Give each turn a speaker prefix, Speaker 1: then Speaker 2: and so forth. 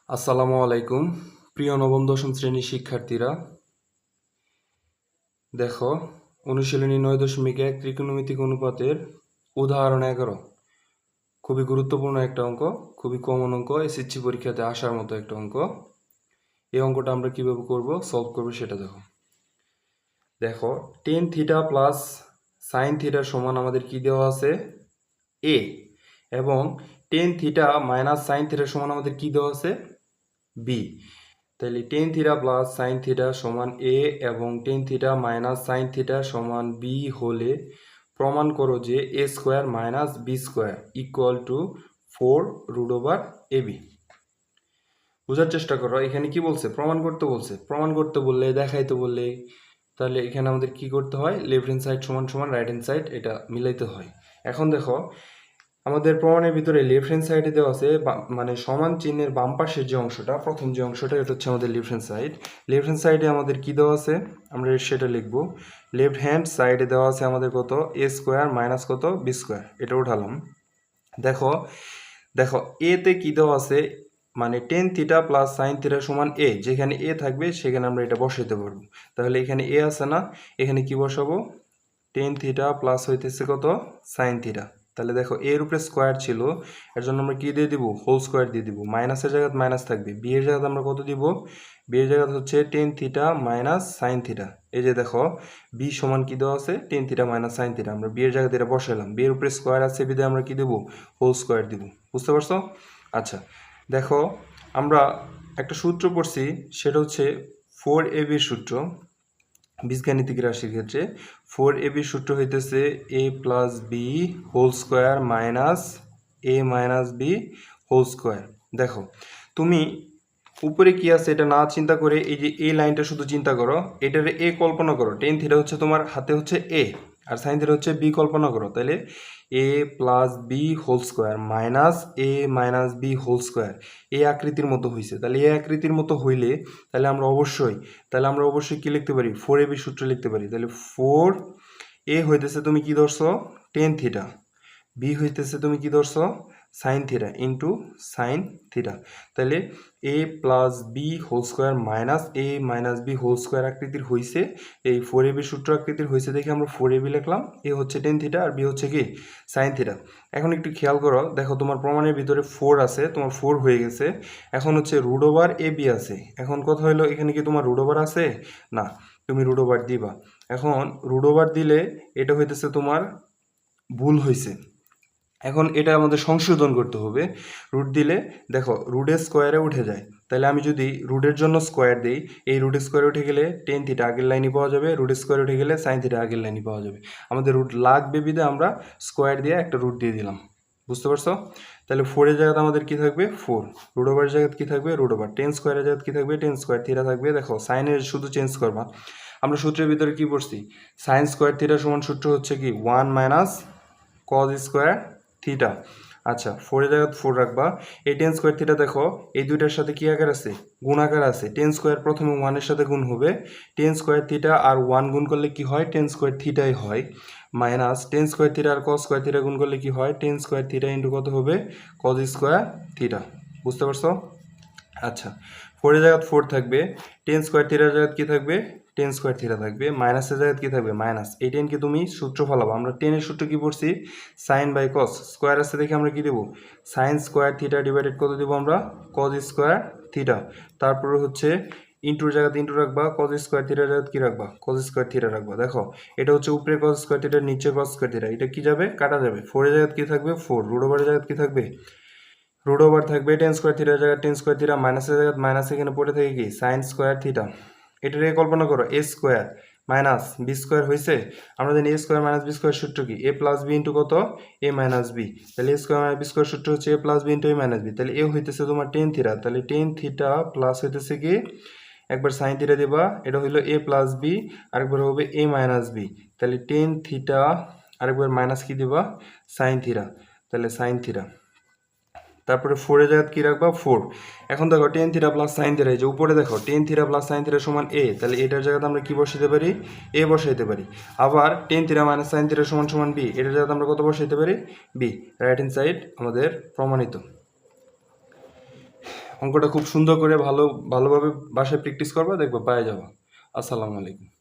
Speaker 1: আসসালামু আলাইকুম প্রিয় নবম দশম শ্রেণীর শিক্ষার্থীরা। দেখো, অনুশীলনী 9.1 ত্রিকোণমিতিক অনুপাতের উদাহরণ 11 খুবই গুরুত্বপূর্ণ একটা অঙ্ক, খুবই কমন অঙ্ক, এসএসসি পরীক্ষাতে আসার মতো একটা অঙ্ক। এই অঙ্কটা আমরা কিভাবে করব, সলভ করব সেটা দেখো। দেখো, টেন থিটা প্লাস সাইন থিটার সমান আমাদের কি দেওয়া আছে, এ, এবং টেন থিটা মাইনাস সাইন থিটার সমান আমাদের কি দেওয়া আছে, বি। তাহলে tan theta plus sine theta সমান এ এবং tan theta minus sine theta সমান বি হলে প্রমাণ করো যে a square minus b square equal to 4√/ab। বোঝার চেষ্টা করো, এখানে কি বলছে, প্রমাণ করতে বলছে। প্রমাণ করতে বললে, দেখাইতে বললে, তাহলে এখানে আমাদের কি করতে হয়, লেফট হ্যান্ড সাইড সমান সমান রাইট হ্যান্ড সাইড এটা মিলাইতে হয়। এখন দেখো, আমাদের প্রমাণের ভিতরে লেফট হ্যান্ড সাইডে দেওয়া আছে মানে সমান চিহ্নের বাম পাশের যে অংশটা, প্রথম যে অংশটা, এটা হচ্ছে আমাদের left hand side. Left hand সাইডে আমাদের কি দেওয়া আছে, আমরা সেটা লিখব। লেফট হ্যান্ড সাইডে দেওয়া আছে আমাদের কত, এ স্কোয়ার মাইনাস কত, বি স্কোয়ার। এটা উঠালাম। দেখো দেখো এতে কি দেওয়া আছে, মানে ten theta plus sine theta সমান এ, যেখানে এ থাকবে সেখানে আমরা এটা বসাইতে পারবো। তাহলে এখানে এ আছে না, এখানে কি বসাবো, টেন থিটা প্লাস হইতেছে কত, সাইন থিটা। তাহলে দেখো এর উপরে স্কোয়ার ছিল, এর জন্য আমরা কি দিয়ে দিব, হোল স্কোয়ার দিয়ে দিব। মাইনাসের জায়গায় মাইনাস থাকবে, বি এর জায়গায় আমরা কত দিব, বি এর জায়গায় হচ্ছে ten theta minus sine theta. এই যে দেখো, বি সমান কি দেওয়া আছে, ten theta minus sine theta. আমরা বি এর জায়গায় এটা বসালাম, বি এর উপরে স্কোয়ার আছে বিধায় আমরা কি দেব, হোল স্কোয়ার দিব। বুঝতে পারছো? আচ্ছা, দেখো আমরা একটা সূত্র পড়ছি, সেটা হচ্ছে 4ab সূত্র। বীজগাণিতিক রাশির ক্ষেত্রে 4ab সূত্র হইতেছে a plus B whole square minus A minus B whole square. দেখো, তুমি উপরে কি আছে এটা না চিন্তা করে এই যে এই লাইনটা শুধু চিন্তা করো, এটার এ কল্পনা করো। টেন থিটা হচ্ছে তোমার হাতে হচ্ছে এ, আর সাইন থিটা হচ্ছে বি কল্পনা করো। তাহলে a plus B whole square minus A minus B whole square এই আকৃতির মতো হয়েছে। তাহলে এই আকৃতির মতো হইলে তাহলে আমরা অবশ্যই কি লিখতে পারি, 4ab সূত্র লিখতে পারি। তাহলে 4 এ হইতেছে তুমি কি ধরছো, টেন থিটা, বি হইতেছে তুমি কি ধরছো, sine theta into sine theta. তাহলে a plus B whole square minus A minus B whole square আকৃতির হয়েছে, এই 4ab সূত্র আকৃতির হয়েছে দেখে আমরা 4ab লিখলাম। এ হচ্ছে টেন থিটা আর বি হচ্ছে কি সাইন থিটা। এখন একটু খেয়াল করো, দেখো তোমার প্রমাণের ভিতরে 4 আছে, তোমার 4 হয়ে গেছে। এখন হচ্ছে √/ab আছে। এখন কথা হলো, এখানে কি তোমার √/, আছে না, তুমি √/, দিবা। এখন √/, দিলে এটা হইতেছে তোমার ভুল হয়েছে। এখন এটা আমাদের সংশোধন করতে হবে। রুট দিলে দেখো রুটের স্কোয়ারে উঠে যায়। তাহলে আমি যদি রুটের জন্য স্কোয়ার দিই, এই রুটের স্কোয়ারে উঠে গেলে টেন থিটা আগের লাইনই পাওয়া যাবে, রুটের স্কোয়ারে উঠে গেলে সাইন থিটা আগের লাইনই পাওয়া যাবে। আমাদের রুট লাগবে বিধে আমরা স্কোয়ার দিয়ে একটা রুট দিয়ে দিলাম। বুঝতে পারছো? তাহলে 4-এর জায়গাতে আমাদের কি থাকবে, 4। √/এর জায়গাতে কি থাকবে, √/। টেন স্কোয়ারের জায়গাতে কি থাকবে, টেন স্কোয়ার। থিটা থাকবে, দেখো সাইনের শুধু চেঞ্জ করবা। আমরা সূত্রের ভিতরে কি পড়ছি, সাইন স্কোয়ার থিটা সমান সূত্র হচ্ছে কি 1 মাইনাস কজ স্কোয়ার থিটা। আচ্ছা, 4-এর জায়গায় 4 রাখবা। এই টেন স্কোয়ার থিটা দেখো এই দুইটার সাথে কি আকার আছে, গুণ আকার আছে। টেন স্কোয়ার প্রথমে 1-এর সাথে গুণ হবে, টেন স্কোয়ার থিটা আর 1 গুণ করলে কি হয়, টেন স্কোয়ার থিটাই হয়। মাইনাস টেন স্কোয়ার থিটা আর কজ স্কোয়ার থিটা গুণ করলে কি হয়, টেন স্কোয়ার থিটা ইন্টু কত হবে, কজ স্কোয়ার থিটা। বুঝতে পারছো? আচ্ছা, 4-এর জায়গায় 4 থাকবে, টেন স্কোয়ার থিটার জায়গায় কি থাকবে, টেন স্কোয়ার থিটা থাকবে। মাইনাসের জায়গায় কি থাকবে, মাইনাস। এই টেনকে তুমি সূত্র ফলাবো। আমরা টেনের সূত্র কি পড়ছি, সাইন বাই কস। স্কোয়ার আছে দেখে আমরা কি দেবো, সাইন স্কোয়ার থিটা ডিভাইডেড কত দেবো আমরা, কজ স্কোয়ার থিটা। তারপরে হচ্ছে ইন্টুর জায়গাতে ইন্টু রাখবা, কজ স্কোয়ার থিটার জায়গায় কি রাখবা, কজ স্কোয়ার থিটা রাখবা। দেখো এটা হচ্ছে উপরে কজ স্কোয়ার থিটার, নিচে কজ স্কোয়ার থিটা। এটা কি যাবে, কাটা যাবে। 4-এর জায়গায় কি থাকবে, 4। √/এর জায়গায় কি থাকবে, √/, থাকবে টেন স্কোয়ার থিটার জায়গায় টেন স্কোয়ার থিটা, মাইনাসের জায়গায় মাইনাস, এখানে পড়ে থাকে কি সাইন স্কোয়ার থিটা। এটাকে কল্পনা করো এ স্কোয়ার মাইনাস বি স্কোয়ার হয়েছে। আমরা জানি এ স্কোয়ার মাইনাস বি স্কোয়ার সূত্র কি, এ প্লাস বি ইন্টু কত, এ মাইনাস বি। তাহলে এ স্কোয়ার মাইনাস বি স্কোয়ার সূত্র হচ্ছে এ প্লাস বি ইন্টু এ মাইনাস বি। তাহলে এ হইতেছে তোমার টেন থিটা। তাহলে টেন থিটা প্লাস হইতেছে কি, একবার সাইন থিটা দেবা, এটা হইলো এ প্লাস বি, আরেকবার হবে এ মাইনাস বি। তাহলে টেন থিটা আরেকবার মাইনাস কি দিবা, সাইন থিটা। তাহলে সাইন থিটা। তারপরে 4-এর জায়গায় কি রাখবা, 4। এখন দেখো ten theta plus sine theta, এই যে উপরে দেখো ten theta plus sine theta সমান এ। তাহলে এটার জায়গাতে আমরা কি বসাইতে পারি, এ বসাইতে পারি। আবার ten theta minus sine theta সমান সমান বি, এটার জায়গাতে আমরা কত বসাইতে পারি, বি। রাইট হ্যান্ড সাইড আমাদের প্রমাণিত। অঙ্কটা খুব সুন্দর করে ভালোভাবে বাসায় প্র্যাকটিস করবা, দেখবা পায়ে যাবা। আসসালামু আলাইকুম।